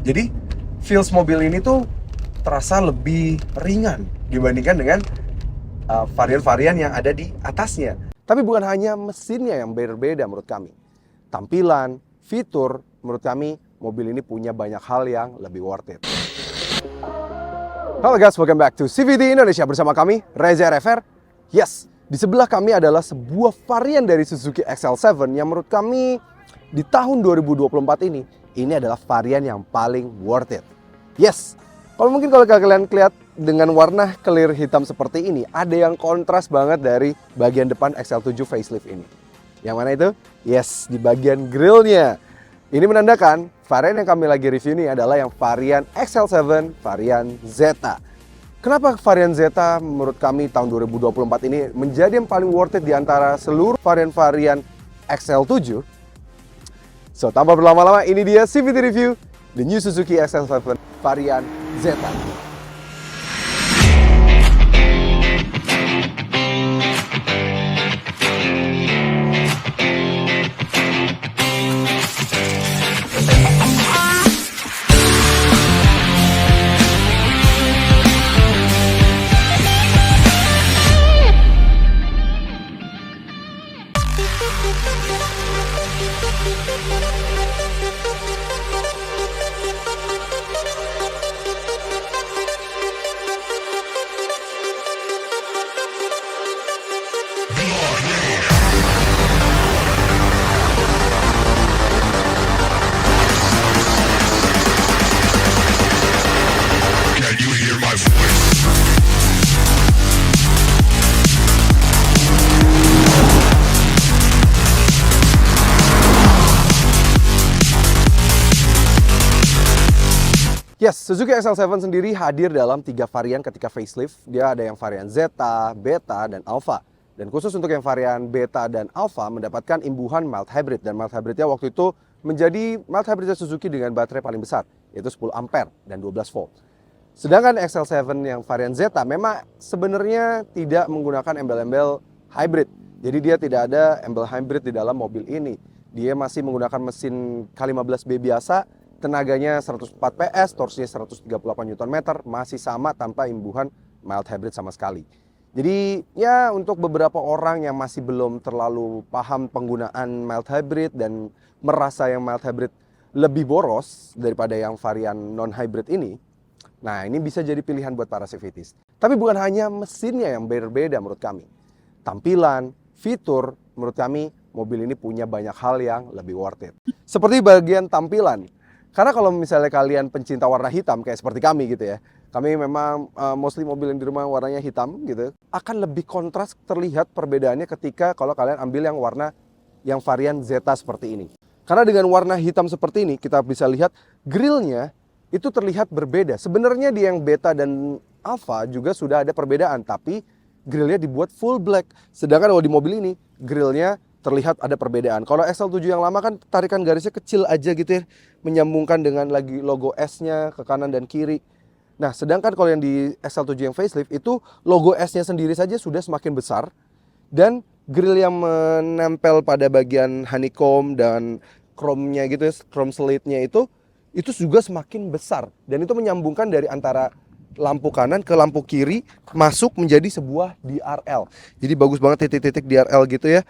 Jadi feels mobil ini tuh terasa lebih ringan dibandingkan dengan varian-varian yang ada di atasnya. Tapi bukan hanya mesinnya yang berbeda menurut kami. Tampilan, fitur, menurut kami mobil ini punya banyak hal yang lebih worth it. Halo guys, welcome back to CVT Indonesia bersama kami, Reza RFR. Yes, di sebelah kami adalah sebuah varian dari Suzuki XL7 yang menurut kami di tahun 2024 ini adalah varian yang paling worth it. Yes, kalau kalian lihat dengan warna clear hitam seperti ini, ada yang kontras banget dari bagian depan XL7 facelift ini. Yang mana itu? Yes, di bagian grillnya. Ini menandakan varian yang kami lagi review ini adalah yang varian XL7 varian Zeta. Kenapa varian Zeta menurut kami tahun 2024 ini menjadi yang paling worth it di antara seluruh varian-varian XL7? So, tanpa berlama-lama, ini dia CVT Review, the new Suzuki XL7 varian Zeta. Yes, Suzuki XL7 sendiri hadir dalam 3 varian ketika facelift. Dia ada yang varian Zeta, Beta, dan Alpha. Dan khusus untuk yang varian Beta dan Alpha mendapatkan imbuhan mild hybrid. Dan mild hybridnya waktu itu menjadi mild hybridnya Suzuki dengan baterai paling besar, yaitu 10 ampere dan 12 volt. Sedangkan XL7 yang varian Zeta memang sebenarnya tidak menggunakan embel-embel hybrid. Jadi dia tidak ada embel hybrid di dalam mobil ini. Dia masih menggunakan mesin K15B biasa, tenaganya 104 PS, torsinya 138 Nm, masih sama tanpa imbuhan mild hybrid sama sekali. Jadi ya untuk beberapa orang yang masih belum terlalu paham penggunaan mild hybrid dan merasa yang mild hybrid lebih boros daripada yang varian non hybrid ini, nah ini bisa jadi pilihan buat para CVTs. Tapi bukan hanya mesinnya yang berbeda menurut kami. Tampilan, fitur, menurut kami mobil ini punya banyak hal yang lebih worth it. Seperti bagian tampilan. Karena kalau misalnya kalian pencinta warna hitam kayak seperti kami gitu ya, kami memang mostly mobil yang di rumah warnanya hitam gitu, akan lebih kontras terlihat perbedaannya ketika kalau kalian ambil yang warna yang varian Zeta seperti ini. Karena dengan warna hitam seperti ini kita bisa lihat grillnya itu terlihat berbeda. Sebenarnya di yang Beta dan Alpha juga sudah ada perbedaan, tapi grillnya dibuat full black. Sedangkan kalau di mobil ini grillnya terlihat ada perbedaan. Kalau XL7 yang lama kan tarikan garisnya kecil aja gitu ya, menyambungkan dengan lagi logo S-nya ke kanan dan kiri. Nah, sedangkan kalau yang di XL7 yang facelift itu logo S-nya sendiri saja sudah semakin besar dan grill yang menempel pada bagian honeycomb dan chrome-nya gitu ya, chrome slate-nya itu juga semakin besar dan itu menyambungkan dari antara lampu kanan ke lampu kiri masuk menjadi sebuah DRL. Jadi bagus banget titik-titik DRL gitu ya.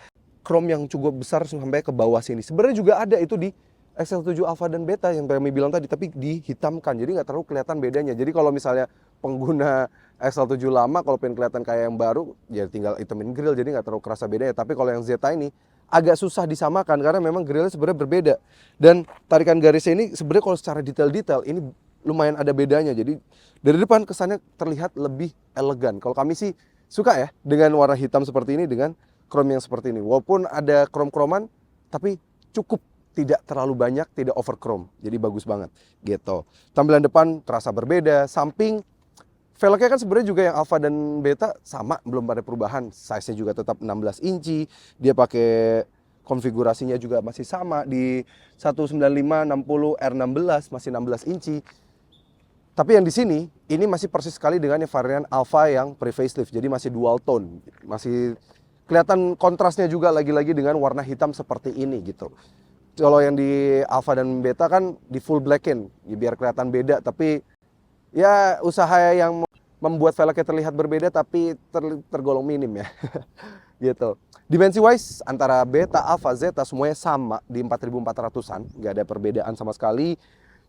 Chrome yang cukup besar sampai ke bawah sini. Sebenarnya juga ada itu di XL7 Alpha dan Beta yang kami bilang tadi, tapi dihitamkan. Jadi nggak terlalu kelihatan bedanya. Jadi kalau misalnya pengguna XL7 lama, kalau pengen kelihatan kayak yang baru, ya tinggal hitamin grill. Jadi nggak terlalu kerasa bedanya. Tapi kalau yang Zeta ini agak susah disamakan karena memang grillnya sebenarnya berbeda. Dan tarikan garisnya ini sebenarnya kalau secara detail-detail ini lumayan ada bedanya. Jadi dari depan kesannya terlihat lebih elegan. Kalau kami sih suka ya dengan warna hitam seperti ini dengan chrome yang seperti ini. Walaupun ada chrome-chroman, tapi cukup, tidak terlalu banyak, tidak over chrome. Jadi bagus banget gitu. Tampilan depan terasa berbeda. Samping velgnya kan sebenarnya juga yang Alpha dan Beta sama, belum ada perubahan. Size-nya juga tetap 16 inci. Dia pakai konfigurasinya juga masih sama di 195/60 R16 masih 16 inci. Tapi yang di sini ini masih persis sekali dengan yang varian Alpha yang pre-facelift. Jadi masih dual tone. Masih kelihatan kontrasnya juga lagi-lagi dengan warna hitam seperti ini gitu. Kalau yang di Alpha dan Beta kan di full blackin, ya biar kelihatan beda. Tapi ya usaha yang membuat velgnya terlihat berbeda tapi tergolong minim ya. Gitu. Dimensi wise antara Beta, Alpha, Zeta semuanya sama di 4400-an, nggak ada perbedaan sama sekali.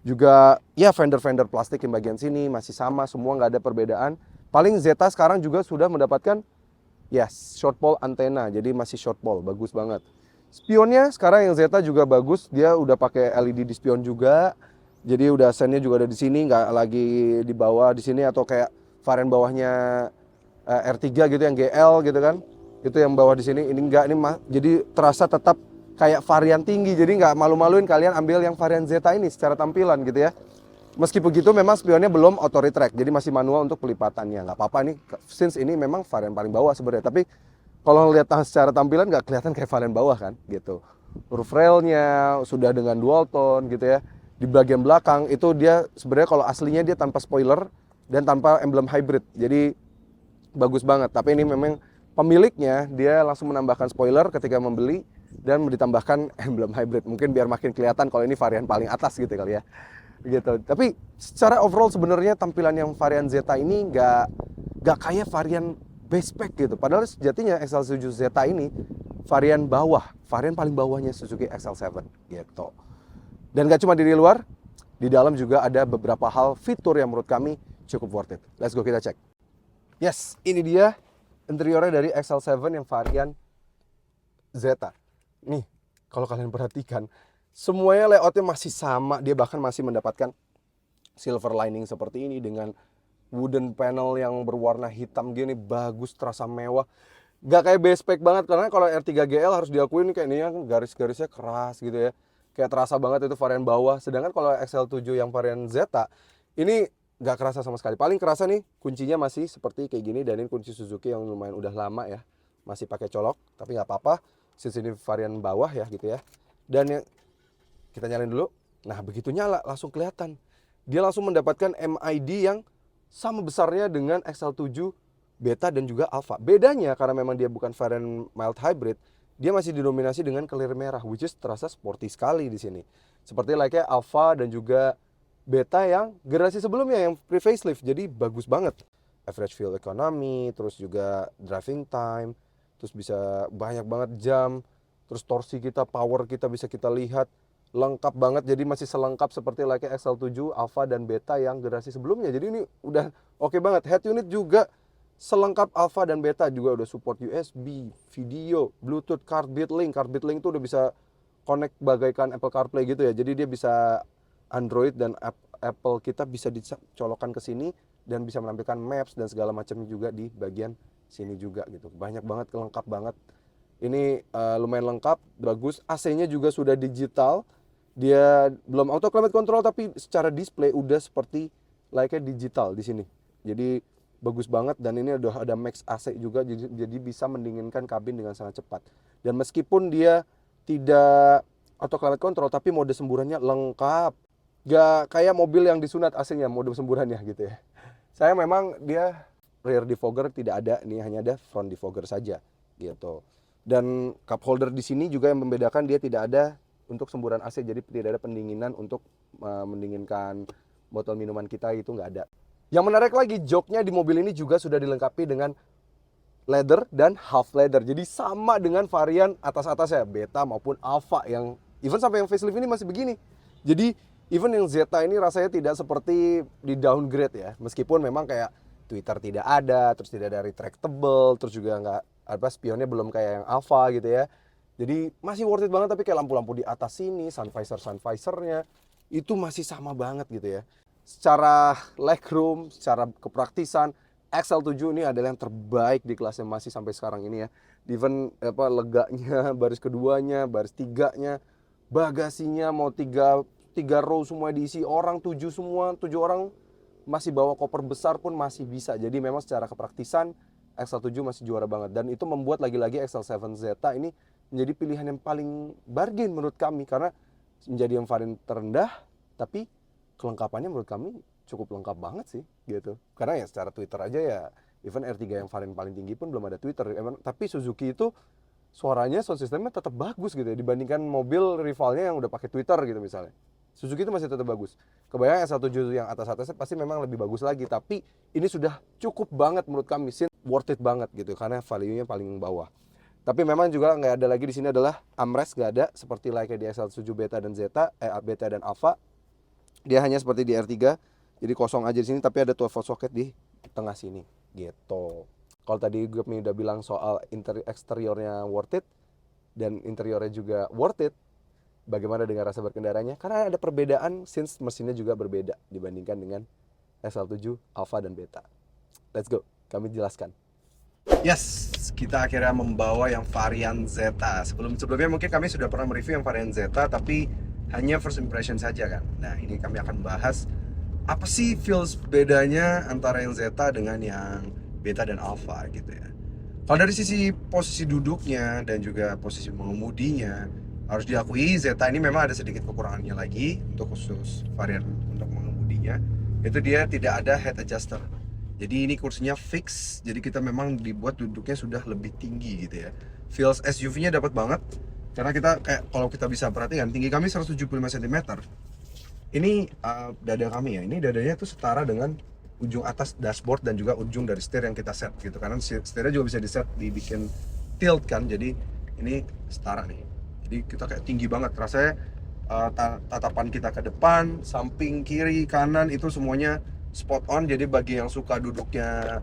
Juga ya fender-fender plastik yang bagian sini masih sama, semua nggak ada perbedaan. Paling Zeta sekarang juga sudah mendapatkan short pole antena, jadi masih short pole, bagus banget. Spionnya sekarang yang Zeta juga bagus, dia udah pakai LED di spion juga. Jadi udah sennya juga ada di sini, nggak lagi di bawah di sini atau kayak varian bawahnya R3 gitu yang GL gitu kan. Itu yang bawah di sini, ini enggak, ini jadi terasa tetap kayak varian tinggi. Jadi nggak malu-maluin kalian ambil yang varian Zeta ini secara tampilan gitu ya. Meski begitu memang spionnya belum auto retract, jadi masih manual untuk pelipatannya. Nggak apa-apa nih, since ini memang varian paling bawah sebenarnya. Tapi kalau lihat secara tampilan nggak kelihatan kayak varian bawah kan, gitu. Roof railnya sudah dengan dual tone gitu ya. Di bagian belakang itu dia sebenarnya kalau aslinya dia tanpa spoiler dan tanpa emblem hybrid. Jadi bagus banget. Tapi ini memang pemiliknya dia langsung menambahkan spoiler ketika membeli dan ditambahkan emblem hybrid. Mungkin biar makin kelihatan kalau ini varian paling atas gitu kali ya. Gitu. Tapi secara overall sebenarnya tampilan yang varian Zeta ini nggak kayak varian base spec gitu. Padahal sejatinya XL7 Zeta ini varian bawah, varian paling bawahnya Suzuki XL7 gitu. Dan gak cuma di luar, di dalam juga ada beberapa hal fitur yang menurut kami cukup worth it. Let's go kita cek. Yes, ini dia interiornya dari XL7 yang varian Zeta. Nih, kalau kalian perhatikan, semuanya layoutnya masih sama. Dia bahkan masih mendapatkan silver lining seperti ini dengan wooden panel yang berwarna hitam gini, bagus, terasa mewah. Gak kayak base spec banget, karena kalau R3GL harus diakuin kayak ini kan garis-garisnya keras gitu ya. Kayak terasa banget itu varian bawah. Sedangkan kalau XL7 yang varian Zeta, ini gak kerasa sama sekali. Paling kerasa nih, kuncinya masih seperti kayak gini. Dan ini kunci Suzuki yang lumayan udah lama ya. Masih pakai colok, tapi gak apa-apa. Since ini varian bawah ya gitu ya. Dan yang kita nyalain dulu. Nah begitu nyala, langsung kelihatan. Dia langsung mendapatkan MID yang sama besarnya dengan XL7 Beta dan juga Alpha. Bedanya karena memang dia bukan varian mild hybrid, dia masih didominasi dengan kelir merah, which is terasa sporty sekali di sini. Seperti like Alpha dan juga Beta yang generasi sebelumnya yang pre-facelift, jadi bagus banget. Average fuel economy, terus juga driving time, terus bisa banyak banget jam, terus torsi kita, power kita bisa kita lihat lengkap banget. Jadi masih selengkap seperti like XL7, Alpha dan Beta yang generasi sebelumnya. Jadi ini udah oke banget. Head unit juga selengkap Alpha dan Beta, juga udah support USB, video, Bluetooth, Cardbeat Link. Cardbeat Link itu udah bisa connect bagaikan Apple CarPlay gitu ya. Jadi dia bisa Android dan Apple kita bisa dicolokkan ke sini dan bisa menampilkan maps dan segala macamnya juga di bagian sini juga gitu. Banyak banget, lengkap banget. Ini lumayan lengkap, bagus. AC-nya juga sudah digital. Dia belum auto climate control tapi secara display udah seperti layaknya digital di sini. Jadi bagus banget, dan ini udah ada Max AC juga, jadi bisa mendinginkan kabin dengan sangat cepat. Dan meskipun dia tidak auto climate control tapi mode semburannya lengkap. Gak kayak mobil yang disunat AC-nya mode semburannya gitu ya. Saya memang dia rear defogger tidak ada, ini hanya ada front defogger saja gitu. Dan cup holder di sini juga yang membedakan, dia tidak ada untuk semburan AC, jadi tidak ada pendinginan untuk mendinginkan botol minuman kita, itu nggak ada. Yang menarik lagi, joknya di mobil ini juga sudah dilengkapi dengan leather dan half leather. Jadi sama dengan varian atas-atasnya, Beta maupun Alpha, yang even sampai yang facelift ini masih begini. Jadi even yang Zeta ini rasanya tidak seperti di downgrade ya. Meskipun memang kayak Twitter tidak ada, terus tidak ada retractable, terus juga nggak apa, spionnya belum kayak yang Alpha gitu ya. Jadi masih worth it banget, tapi kayak lampu-lampu di atas sini, sun-visornya itu masih sama banget gitu ya. Secara legroom, secara kepraktisan, XL7 ini adalah yang terbaik di kelasnya masih sampai sekarang ini ya. Even apa, leganya, baris keduanya, baris tiganya, bagasinya mau tiga row semua diisi orang, 7 semua, 7 orang masih bawa koper besar pun masih bisa. Jadi memang secara kepraktisan XL7 masih juara banget, dan itu membuat lagi-lagi XL7 Zeta ini menjadi pilihan yang paling bargain menurut kami, karena menjadi yang varian terendah tapi kelengkapannya menurut kami cukup lengkap banget sih gitu. Karena ya secara Twitter aja ya, even R3 yang varian paling tinggi pun belum ada Twitter. Emang, tapi Suzuki itu suaranya sound systemnya tetap bagus gitu ya dibandingkan mobil rivalnya yang udah pakai tweeter gitu misalnya. Suzuki itu masih tetap bagus. Kebayang S17 yang atas-atasnya pasti memang lebih bagus lagi, tapi ini sudah cukup banget menurut kami, worth it banget gitu karena value-nya paling bawah. Tapi memang juga nggak ada lagi di sini adalah armrest, nggak ada seperti like di XL7 Beta dan Zeta, Beta dan Alpha. Dia hanya seperti di R3, jadi kosong aja di sini, tapi ada 12 volt socket di tengah sini gitu. Kalau tadi gue udah bilang soal eksteriornya worth it dan interiornya juga worth it, bagaimana dengan rasa berkendaranya? Karena ada perbedaan since mesinnya juga berbeda dibandingkan dengan XL7, Alpha dan Beta. Let's go, kami jelaskan. Yes, kita akhirnya membawa yang varian Zeta. Sebelumnya mungkin kami sudah pernah mereview yang varian Zeta, tapi hanya first impression saja kan. Nah, ini kami akan bahas apa sih feels bedanya antara yang Zeta dengan yang Beta dan Alpha gitu ya. Kalau dari sisi posisi duduknya dan juga posisi mengemudinya, harus diakui Zeta ini memang ada sedikit kekurangannya lagi untuk khusus varian untuk mengemudinya. Itu dia tidak ada head adjuster. Jadi ini kursinya fix, jadi kita memang dibuat duduknya sudah lebih tinggi gitu ya. Feels SUV-nya dapat banget, karena kita kalau kita bisa perhatikan tinggi kami 175 cm. Ini dada kami ya, ini dadanya tuh setara dengan ujung atas dashboard dan juga ujung dari setir yang kita set gitu. Karena setirnya juga bisa dibikin tilt kan, jadi ini setara nih. Jadi kita kayak tinggi banget, rasanya tatapan kita ke depan, samping, kiri, kanan itu semuanya spot on. Jadi bagi yang suka duduknya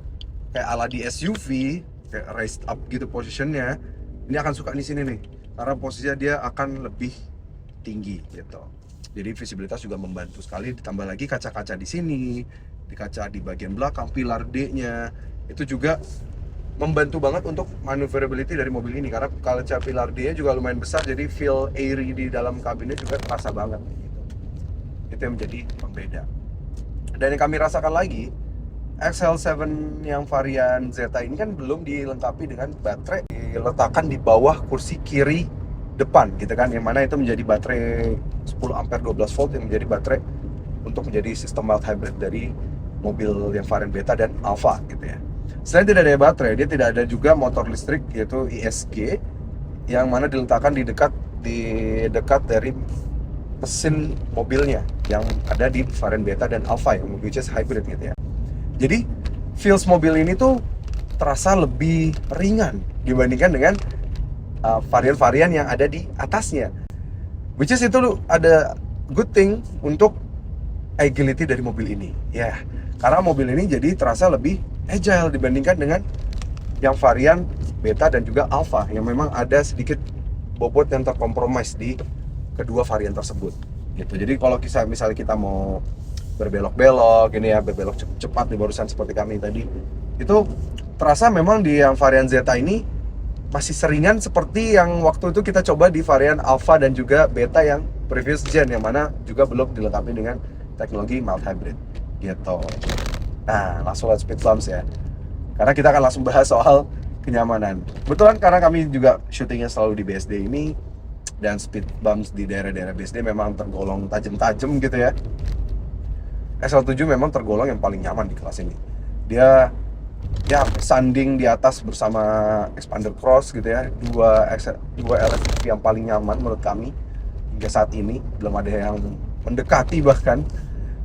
kayak ala di SUV, kayak raised up gitu positionnya, ini akan suka di sini nih, karena posisinya dia akan lebih tinggi gitu. Jadi visibilitas juga membantu sekali, ditambah lagi kaca-kaca di sini, di kaca di bagian belakang, pilar D-nya itu juga membantu banget untuk maneuverability dari mobil ini, karena kaca pilar D-nya juga lumayan besar, jadi feel airy di dalam kabinnya juga terasa banget gitu. Itu yang menjadi pembeda. Dan yang kami rasakan lagi, XL7 yang varian Zeta ini kan belum dilengkapi dengan baterai diletakkan di bawah kursi kiri depan gitu kan, yang mana itu menjadi baterai 10 ampere 12 volt yang menjadi baterai untuk menjadi sistem mild hybrid dari mobil yang varian Beta dan Alpha gitu ya. Selain tidak ada baterai, dia tidak ada juga motor listrik yaitu ISG yang mana diletakkan di dekat dari mesin mobilnya yang ada di varian Beta dan Alpha yang which is hybrid gitu ya. Jadi feels mobil ini tuh terasa lebih ringan dibandingkan dengan varian-varian yang ada di atasnya. Which is itu ada good thing untuk agility dari mobil ini. Ya, karena mobil ini jadi terasa lebih agile dibandingkan dengan yang varian Beta dan juga Alpha yang memang ada sedikit bobot yang terkompromis di kedua varian tersebut gitu. Jadi kalau misalnya kita mau berbelok-belok ini ya, berbelok cepat nih barusan seperti kami tadi, itu terasa memang di yang varian Zeta ini masih seringan seperti yang waktu itu kita coba di varian Alpha dan juga Beta yang previous gen, yang mana juga belum dilengkapi dengan teknologi mild hybrid gitu. Nah, langsung lihat speed bumps ya, karena kita akan langsung bahas soal kenyamanan. Kebetulan karena kami juga syutingnya selalu di BSD ini, dan speed bumps di daerah-daerah BSD memang tergolong tajam-tajam gitu ya. XL7 memang tergolong yang paling nyaman di kelas ini. Dia ya sanding di atas bersama Expander Cross gitu ya, dua LSPV yang paling nyaman menurut kami hingga saat ini, belum ada yang mendekati bahkan.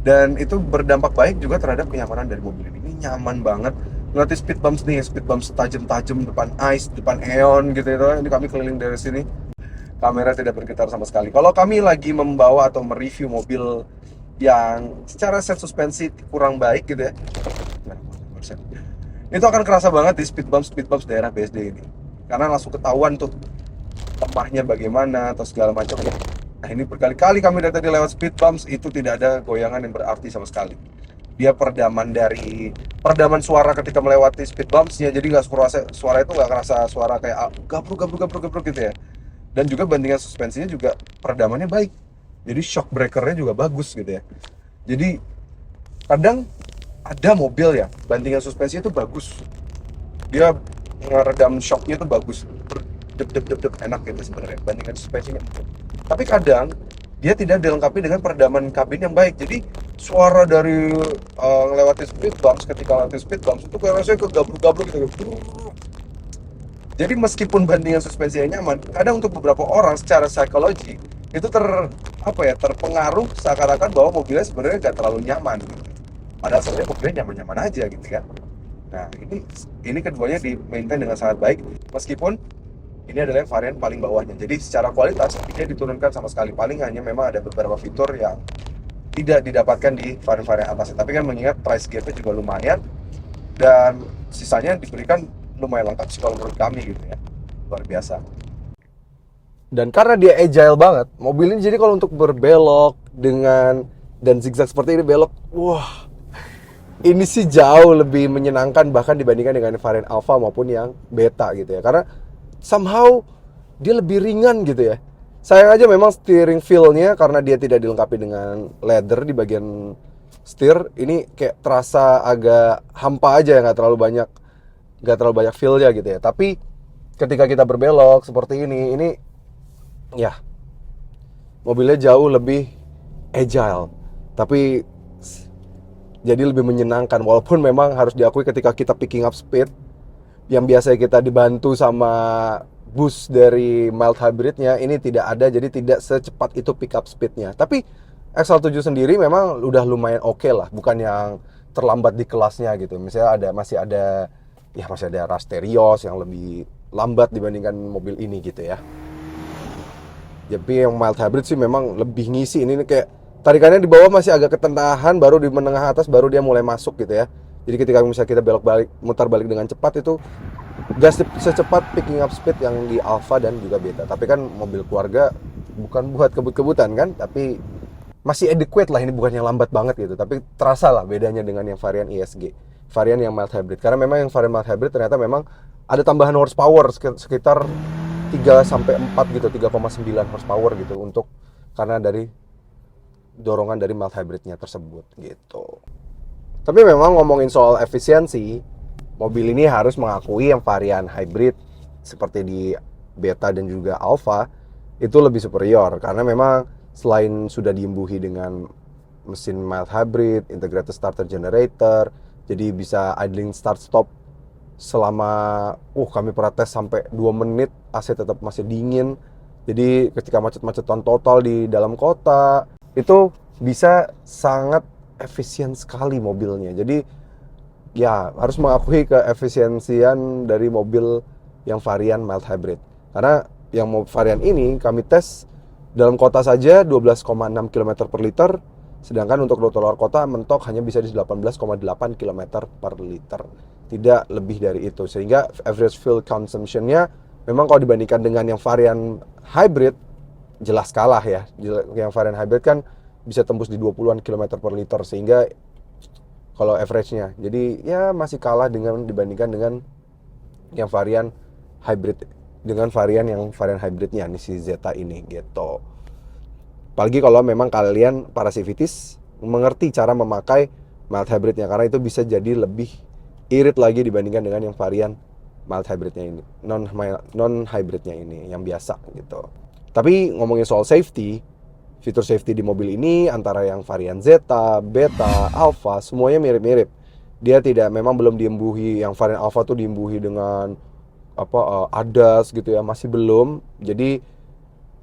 Dan itu berdampak baik juga terhadap kenyamanan dari mobil ini. Ini nyaman banget. Ngelatih speed bumps nih, speed bumps tajam-tajam depan ICE, depan Aeon gitu ya. Ini kami keliling dari sini, kamera tidak bergetar sama sekali. Kalau kami lagi membawa atau mereview mobil yang secara set suspensi kurang baik gitu ya, nah, itu akan kerasa banget di speed bumps daerah BSD ini, karena langsung ketahuan tuh lemahnya bagaimana atau segala macam ya. Nah, ini berkali-kali kami dari tadi lewat speed bumps itu tidak ada goyangan yang berarti sama sekali. Dia peredaman suara ketika melewati speed bumpsnya, jadi nggak suara itu nggak kerasa suara kayak gabruk gitu ya. Dan juga bandingan suspensinya juga peredamannya baik, jadi shock breakernya juga bagus gitu ya. Jadi kadang ada mobil ya bandingan suspensinya itu bagus, dia ngeredam shocknya itu bagus, dep enak gitu sebenarnya bandingan suspensinya. Tapi kadang dia tidak dilengkapi dengan peredaman kabin yang baik, jadi suara dari melewati speed bumps, ketika melewati speed bumps itu kayak rasanya ke gabruk gitu. Jadi meskipun bandingan suspensinya nyaman, kadang untuk beberapa orang secara psikologi itu terpengaruh seakan-akan bahwa mobilnya sebenarnya nggak terlalu nyaman. Padahal sebenarnya mobilnya nyaman-nyaman aja gitu kan. Nah ini keduanya di maintain dengan sangat baik, meskipun ini adalah varian paling bawahnya. Jadi secara kualitas ini diturunkan sama sekali. Paling hanya memang ada beberapa fitur yang tidak didapatkan di varian-varian atasnya. Tapi kan mengingat price gap-nya juga lumayan dan sisanya diberikan lumayan lengkap sih kalau menurut kami gitu ya. Luar biasa. Dan karena dia agile banget, mobil ini jadi kalau untuk berbelok dan zigzag seperti ini belok, wah, ini sih jauh lebih menyenangkan bahkan dibandingkan dengan varian Alpha maupun yang Beta gitu ya. Karena somehow dia lebih ringan gitu ya. Sayang aja memang steering feel-nya karena dia tidak dilengkapi dengan leather di bagian setir, ini kayak terasa agak hampa aja ya, nggak terlalu banyak feel-nya gitu ya. Tapi ketika kita berbelok seperti ini ya mobilnya jauh lebih agile. Tapi jadi lebih menyenangkan walaupun memang harus diakui ketika kita picking up speed yang biasanya kita dibantu sama boost dari mild hybridnya, ini tidak ada, jadi tidak secepat itu pick up speednya. Tapi XL7 sendiri memang udah lumayan oke lah, bukan yang terlambat di kelasnya gitu. Misalnya masih ada Rasterios yang lebih lambat dibandingkan mobil ini gitu ya. Tapi yang mild hybrid sih memang lebih ngisi. Ini kayak tarikannya di bawah masih agak ketendahan, baru di menengah atas baru dia mulai masuk gitu ya. Jadi ketika misalnya kita mutar balik dengan cepat itu gak secepat picking up speed yang di Alpha dan juga Beta. Tapi kan mobil keluarga bukan buat kebut-kebutan kan, tapi masih adequate lah, ini bukan yang lambat banget gitu. Tapi terasa lah bedanya dengan yang varian ISG, varian yang mild hybrid. Karena memang yang varian mild hybrid ternyata memang ada tambahan horsepower sekitar 3-4 gitu, 3,9 horsepower gitu karena dari dorongan dari mild hybridnya tersebut gitu. Tapi memang ngomongin soal efisiensi, mobil ini harus mengakui yang varian hybrid seperti di Beta dan juga Alpha itu lebih superior karena memang selain sudah diimbuhi dengan mesin mild hybrid, integrated starter generator, jadi bisa idling start stop selama kami pernah tes sampai 2 menit, AC tetap masih dingin. Jadi ketika macet-macetan total di dalam kota itu bisa sangat efisien sekali mobilnya. Jadi ya harus mengakui keefisiensian dari mobil yang varian mild hybrid. Karena yang varian ini kami tes dalam kota saja 12,6 km per liter, sedangkan untuk rute luar kota mentok hanya bisa di 18,8 km per liter. Tidak lebih dari itu. Sehingga average fuel consumption-nya memang kalau dibandingkan dengan yang varian hybrid jelas kalah ya. Yang varian hybrid kan bisa tembus di 20-an km per liter, sehingga kalau average-nya. Jadi ya masih kalah dibandingkan dengan yang varian hybrid, dengan varian hybridnya nih si Zeta ini gitu. Apalagi kalau memang kalian para CVTs mengerti cara memakai mild hybridnya, karena itu bisa jadi lebih irit lagi dibandingkan dengan yang varian mild hybridnya ini, non hybridnya ini yang biasa gitu. Tapi ngomongin soal safety, fitur safety di mobil ini antara yang varian Zeta, Beta, Alpha semuanya mirip-mirip. Dia memang belum diimbuhi, yang varian Alpha tuh diimbuhi dengan ADAS gitu ya, masih belum. Jadi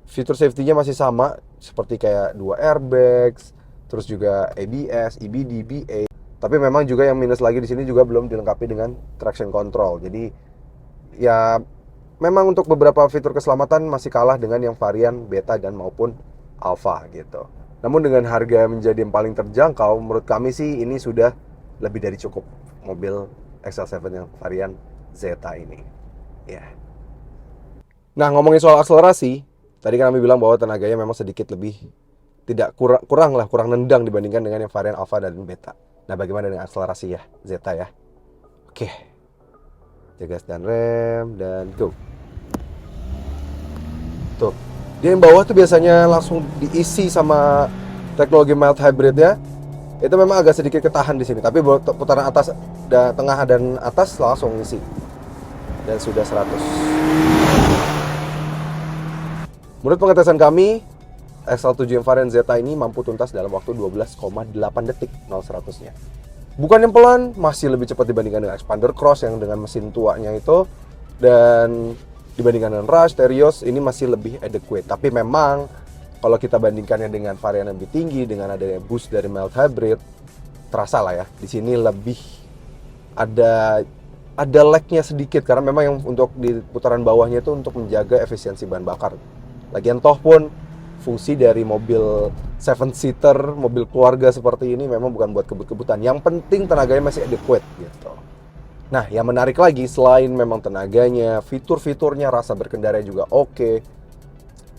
fitur safety-nya masih sama seperti kayak 2 airbags, terus juga ABS, EBD, BA. Tapi memang juga yang minus lagi di sini juga belum dilengkapi dengan traction control. Jadi ya memang untuk beberapa fitur keselamatan masih kalah dengan yang varian Beta dan maupun Alpha gitu. Namun dengan harga menjadi yang paling terjangkau, menurut kami sih ini sudah lebih dari cukup mobil XL7 yang varian Zeta ini. Ya. Nah, ngomongin soal akselerasi, tadi kan kami bilang bahwa tenaganya memang sedikit lebih kurang nendang dibandingkan dengan yang varian Alpha dan Beta. Nah, bagaimana dengan akselerasi ya Zeta ya? Oke. Jaga gas dan rem dan go. Tuh. Dia yang bawah tuh biasanya langsung diisi sama teknologi mild hybrid ya. Itu memang agak sedikit ketahan di sini, tapi putaran atas dan tengah dan atas langsung isi. Dan sudah 100. Menurut pengetesan kami, XL7 yang varian Zeta ini mampu tuntas dalam waktu 12,8 detik 0-100-nya. Bukan yang pelan, masih lebih cepat dibandingkan dengan Expander Cross yang dengan mesin tuanya itu Dan dibandingkan dengan Rush, Terios ini masih lebih adequate. Tapi memang kalau kita bandingkannya dengan varian yang lebih tinggi, dengan adanya boost dari mild hybrid, terasa lah ya. Di sini lebih ada lag-nya sedikit karena memang yang untuk di putaran bawahnya itu untuk menjaga efisiensi bahan bakar. Lagian toh pun fungsi dari mobil 7-seater, mobil keluarga seperti ini memang bukan buat kebut-kebutan. Yang penting tenaganya masih adequate gitu. Nah, yang menarik lagi selain memang tenaganya, fitur-fiturnya, rasa berkendara juga oke.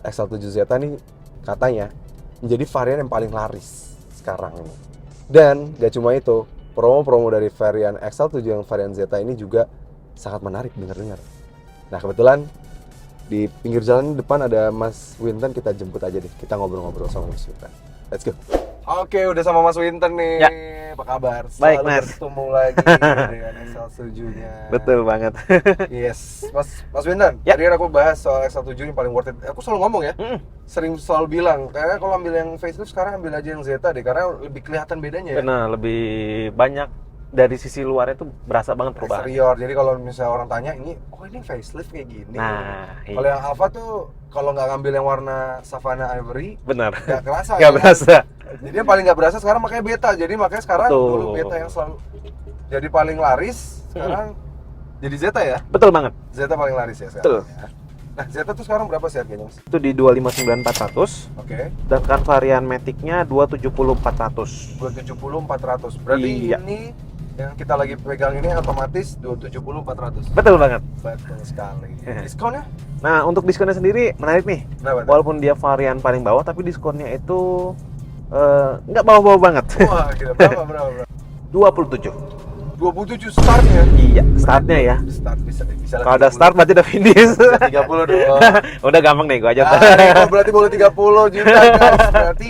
XL7Z ini katanya menjadi varian yang paling laris sekarang ini. Dan gak cuma itu, promo-promo dari varian XL7 yang varian Z ini juga sangat menarik dengar-dengar. Nah, kebetulan di pinggir jalan depan ada Mas Winton, kita jemput aja deh. Kita ngobrol-ngobrol sama Mas Winton. Let's go. Oke, udah sama Mas Winton nih. Ya. Apa kabar? Baik, Selalu Mas. bertemu lagi dengan XL7-nya. Betul banget. Yes, Mas Winton. Ya. Tadi aku bahas soal XL7 yang paling worth it. Aku selalu ngomong ya, sering selalu bilang, kayaknya kalau ambil yang facelift sekarang ambil aja yang Zeta deh, karena lebih kelihatan bedanya ya. Benar, lebih banyak dari sisi luar itu berasa banget perubahan. Eksterior. Jadi kalau misalnya orang tanya ini, oh ini facelift kayak gini. Nah, Kalau yang Alfa tuh kalau nggak ngambil yang warna Savannah Ivory, benar. nggak kerasa. Nggak ya. berasa. Jadi yang paling nggak berasa sekarang makanya Beta. Jadi makanya sekarang Betul. dulu Beta yang selalu jadi paling laris, sekarang jadi Zeta ya. Betul banget. Zeta paling laris ya sekarang. Betul. Ya. Nah, Zeta tuh sekarang berapa sih harganya, Mas? Itu di 259.400, Oke. sedangkan varian Matic-nya 270.400. 270-400. Berarti Iya. ini yang kita lagi pegang ini otomatis 270-400. Betul banget. Betul sekali. Diskonnya? Nah, untuk diskonnya sendiri menarik nih. Berapa tuh? Walaupun dia varian paling bawah, tapi diskonnya itu nggak bawah-bawah banget. Wah, gila. Berapa? 27. 27 startnya. Iya, startnya ya. Start bisa Kalau ada start berarti udah finish. 30 dong. Udah gampang nih, gua aja. Nah, berarti boleh 30 juta guys. Berarti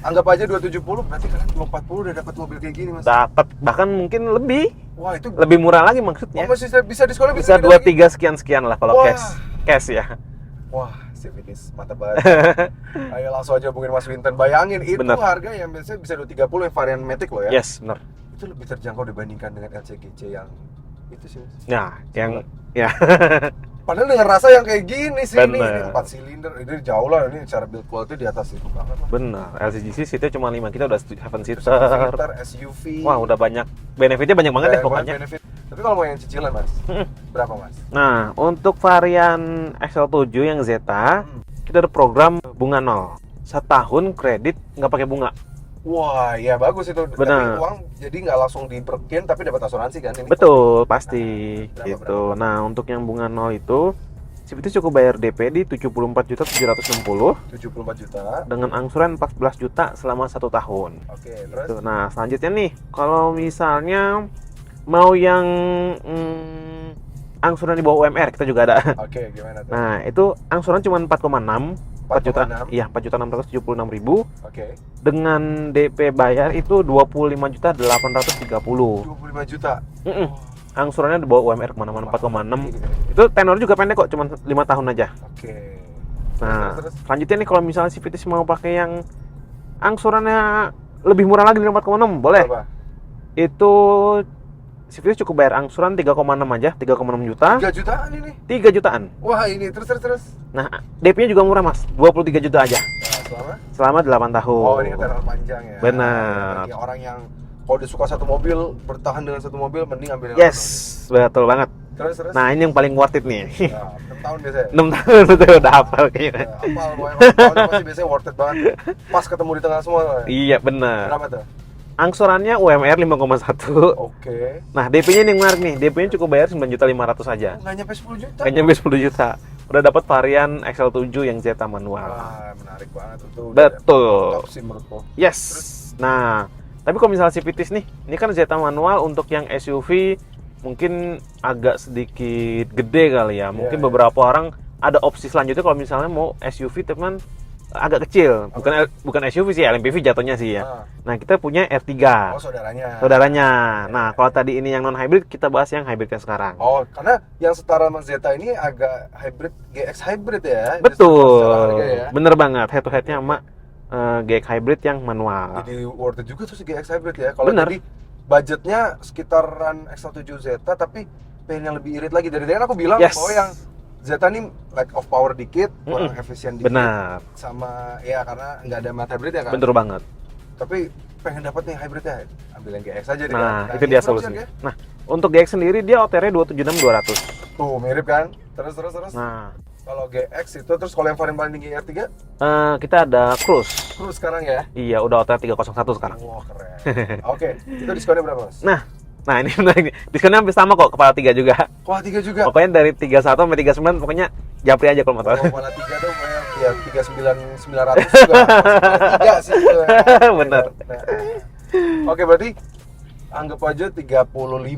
anggap aja 270, berarti kalian 240 udah dapat mobil kayak gini, Mas. Dapat, bahkan mungkin lebih Wah, itu lebih murah lagi maksudnya. masih bisa diskonnya Bisa beda lagi? 23 sekian lah kalau Wah. cash ya. Wah, Civitas mantap banget. Ayo langsung aja hubungin Mas Winton. Bayangin itu Bener. harga yang biasanya bisa 230 yang varian Matic loh ya. Yes, benar. Itu lebih terjangkau dibandingkan dengan LCGC yang itu sih, Mas. Nah, yang ya Padahal dengan rasa yang kayak gini sih ini Bener. 4 silinder, ini jauh lah, ini cara build quality di atas itu banget lah. benar. LCGC seatnya cuma 5, kita udah 7 seater. Seater, SUV. Wah, udah banyak benefitnya, banyak banget deh Banyak pokoknya. benefit. Tapi kalau mau yang cicilan, Mas, berapa, Mas? Nah, untuk varian XL7 yang Zeta, kita ada program bunga 0. Setahun kredit nggak pakai bunga. Wah, ya bagus itu. Benar. Tapi uang jadi nggak langsung diberkin tapi dapat asuransi kan ini. Betul, pasti Berapa, gitu. Nah, untuk yang bunga 0 itu itu cukup bayar DP di 74.760 74 juta. dengan angsuran 14 juta selama 1 tahun. Oke, terus Gitu. Nah, selanjutnya nih, kalau misalnya mau yang angsuran di bawah UMR, kita juga ada. oke, gimana tuh? Nah, itu angsuran cuma 4,6, 4 juta. 4,6. Iya, 4.676.000 Oke. dengan DP bayar itu 25.830. 25 juta. Mm-mm. Angsurannya di bawah UMR kemana-mana, 4,6. Itu tenor juga pendek kok, cuma 5 tahun aja. Oke. Nah, Terus. selanjutnya nih kalau misalnya si Vitis mau pakai yang angsurannya lebih murah lagi dari 4,6, boleh. Berapa? Itu si Vitis cukup bayar angsuran 3,6 aja, 3,6 juta, 3 jutaan ini. 3 jutaan. Wah, ini terus. Nah, DP-nya juga murah, Mas. 23 juta aja. Nah, Selama 8 tahun. Oh, ini tenor panjang ya. Benar. Bagi orang yang kalau udah suka satu mobil, bertahan dengan satu mobil, mending ambil yang Yes, betul banget. Terus. Nah, ini yang paling worth it nih. Nah, 6 tahun biasanya. 6 tahun betul udah hafal kayaknya. Apal, pokoknya 6 tahun pasti biasanya worth it banget. Pas ketemu di tengah semua. Iya, benar. Berapa tuh? Angsurannya UMR 5,1. Oke. Nah, DP-nya yang menarik nih. DP-nya cukup bayar 9.500.000 aja. Nggak nyampe 10 juta. Nggak nyampe 10 juta. Udah dapat varian XL7 yang Zeta manual. Wah, menarik banget itu. Betul. Top sih menurutku. Yes. Nah, tapi kalau misalnya si Vitis nih, ini kan Zeta manual untuk yang SUV mungkin agak sedikit gede kali ya. Mungkin Iya. beberapa orang ada opsi selanjutnya kalau misalnya mau SUV teman agak kecil. Bukan SUV sih, LMPV jatuhnya sih ya. Nah, kita punya R3. Oh, saudaranya. Saudaranya. Nah, kalau tadi ini yang non hybrid, kita bahas yang hybridnya sekarang. Oh, karena yang setara sama Zeta ini agak hybrid, GX hybrid ya. Betul. Secara harga ya. Bener banget. Head to headnya sama GX hybrid yang manual. Jadi worth it juga tuh si GX hybrid ya. Kalau Bener. tadi budgetnya sekitaran XL7 Zeta, tapi pengen yang lebih irit lagi. Dari tadi kan aku bilang Yes. bahwa yang Zeta nih lack of power dikit, kurang efisien dikit. Benar. Sama ya karena nggak ada matte hybrid ya kan. Bener banget. Tapi pengen dapat nih hybridnya, ambil yang GX aja deh. Nah, kan. itu dia solusinya. Nah, untuk GX sendiri dia OTR 276-200. Tuh mirip kan? Terus. Nah, Kalau GX itu terus kalau yang varian paling tinggi R3 kita ada Cruise. terus sekarang ya. Iya, udah OTR 301 sekarang. Wah, keren. Oke, itu diskonnya berapa, Mas? Nah ini menarik nih. Diskonnya hampir sama kok, kepala 3 juga. Kepala 3 juga. Pokoknya dari 31 sampai 39 pokoknya japri aja kalau mau tahu. Kepala 3 tuh kayak ya 39.900 juga. Kepala 3 sih itu. Bener. Nah. Oke, berarti anggap aja 35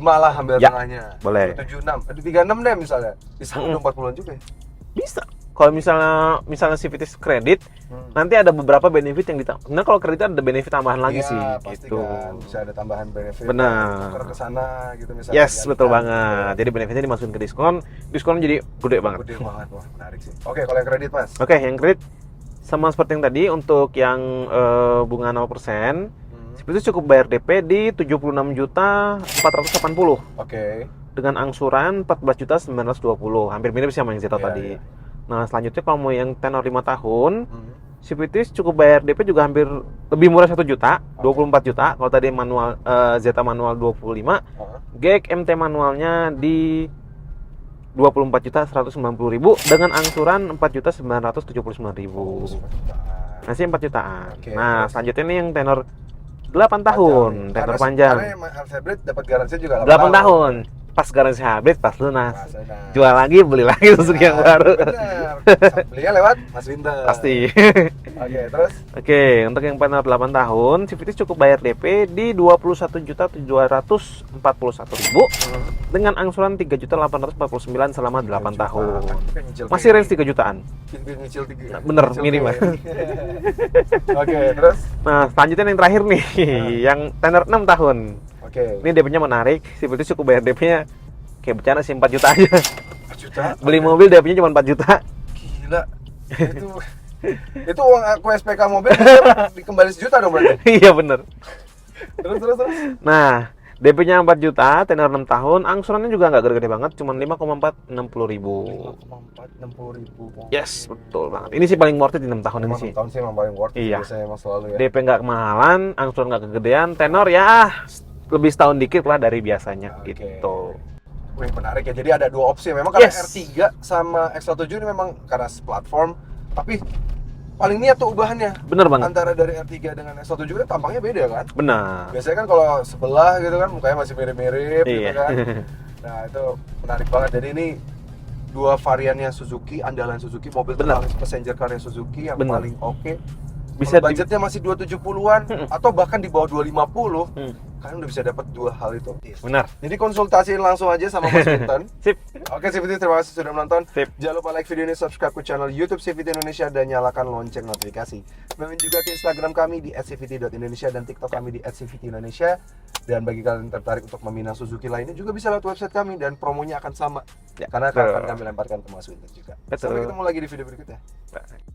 lah ambil Ya, tengahnya. boleh. 76. Ada 36 deh misalnya. Bisa udah 40-an juga ya. Bisa. Kalau misalnya Civities kredit, nanti ada beberapa benefit yang ditambah. Nah, kalau kredit ada benefit tambahan lagi Iya, sih pasti gitu. kan. Bisa ada tambahan benefit. Benar. Tuker ke sana gitu misalnya. Yes, Dialihkan betul gitu. banget. Jadi benefitnya dimasukin ke diskon jadi gede banget. Gede banget, wah menarik sih. Oke, kalau yang kredit, Mas. Oke, yang kredit sama seperti yang tadi untuk yang bunga 0%, Civities cukup bayar DP di 76.480 Oke. dengan angsuran 14.920. Hampir mirip sih sama yang Zeta Iya, tadi. iya. Nah, selanjutnya kalau mau yang tenor 5 tahun, Civities cukup bayar DP juga hampir lebih murah 1 juta, 24 juta. Kalau tadi manual Zeta manual 25, GX MT manualnya di 24.190.000 dengan angsuran 4.979.000. Masih 4 jutaan. Oke, Nah, terus? selanjutnya nih yang tenor 8 tahun, tenor panjang. Karena yang harus hybrid dapat garansi juga 8 tahun. Pas garansi habis, pas lunas. Pas lunas. Jual lagi, beli lagi Suzuki yang baru. Bener. Belinya lewat Mas Winter. Pasti. Oke, terus? Oke, untuk yang tenor 8 tahun, Civities cukup bayar DP di 21.741.000 dengan angsuran 3.849 selama 8 tahun. Masih range 3 jutaan. Nyicil 3. Bener, minim lah. Oke, terus? Nah, selanjutnya yang terakhir nih, yang tenor 6 tahun. Oke. Ini DP-nya menarik, Civities cukup bayar DP-nya kayak bercanda sih 4 juta aja. 4 juta. Beli mobil DP-nya cuma 4 juta. Gila. Itu uang aku SPK mobil dikembali sejuta dong berarti. Iya bener. Terus. Nah, DP-nya 4 juta, tenor 6 tahun, angsurannya juga nggak gede-gede banget, cuma 5,460.000. 5,460.000. Yes, betul banget. Ini sih paling worth it di 6 tahun ini sih. 6 tahun sih emang paling worth it. Iya. Biasanya emang selalu ya. DP nggak kemahalan, angsuran nggak kegedean, tenor ya lebih setahun dikit lah dari biasanya Oke. gitu. Wih, menarik ya. Jadi ada dua opsi. Memang karena Yes. R3 sama X7 ini memang karena platform, tapi paling niat tuh ubahannya. Bener banget. Antara dari R3 dengan X7 kan tampangnya beda kan? Benar. Biasanya kan kalau sebelah gitu kan mukanya masih mirip-mirip gitu Iya. kan. Nah, itu menarik banget. Jadi ini dua variannya Suzuki, andalan Suzuki, mobil Bener. terlaris passenger car-nya Suzuki yang Bener. paling oke. Bisa Kalau budgetnya masih 270-an atau bahkan di bawah 250, Hmm. kalian udah bisa dapat dua hal itu. Benar. Jadi konsultasiin langsung aja sama Mas Winton. Sip. Oke, CVT, terima kasih sudah menonton. Sip. Jangan lupa like video ini, subscribe ke channel YouTube CVT Indonesia dan nyalakan lonceng notifikasi. Main juga ke Instagram kami di @cvt.indonesia dan TikTok kami di @cvt_indonesia. Dan bagi kalian yang tertarik untuk meminang Suzuki lainnya juga bisa lewat website kami dan promonya akan sama. Ya, Karena betul. akan kami lemparkan ke Mas Winton juga. Betul. Sampai ketemu lagi di video berikutnya. Nah.